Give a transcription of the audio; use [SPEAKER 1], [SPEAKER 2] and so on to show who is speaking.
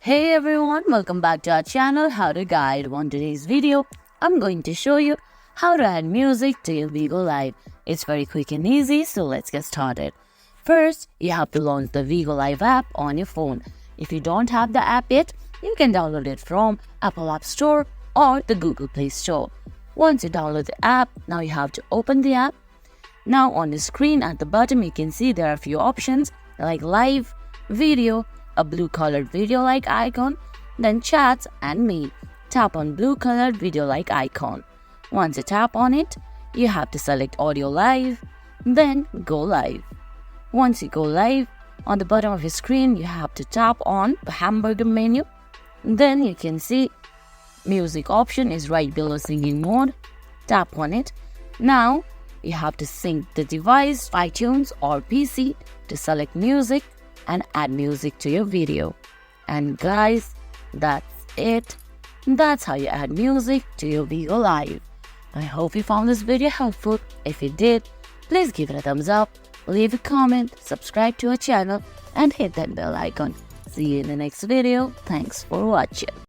[SPEAKER 1] Hey everyone, welcome back to our channel How to Guide. On today's video, I'm going to show you how to add music to your Bigo Live. It's very quick and easy, so let's get started. First, you have to launch the Bigo Live app on your phone. If you don't have the app yet, you can download it from Apple App Store or the Google Play Store. Once you download the app, now you have to open the app. Now on the screen at the bottom, you can see there are a few options like Live, Video, a blue colored video like icon, then Chats and Me. Tap on blue colored video like icon. Once you tap on it, you have to select Audio Live, then Go Live. Once you go live, on the bottom of your screen, you have to tap on the hamburger menu. Then you can see music option is right below singing mode. Tap on it. Now you have to sync the device, iTunes or PC to select music and add music to your video. And guys, that's it. That's how you add music to your Bigo Live. I hope you found this video helpful. If you did, please give it a thumbs up, leave a comment, subscribe to our channel and hit that bell icon. See you in the next video. Thanks for watching.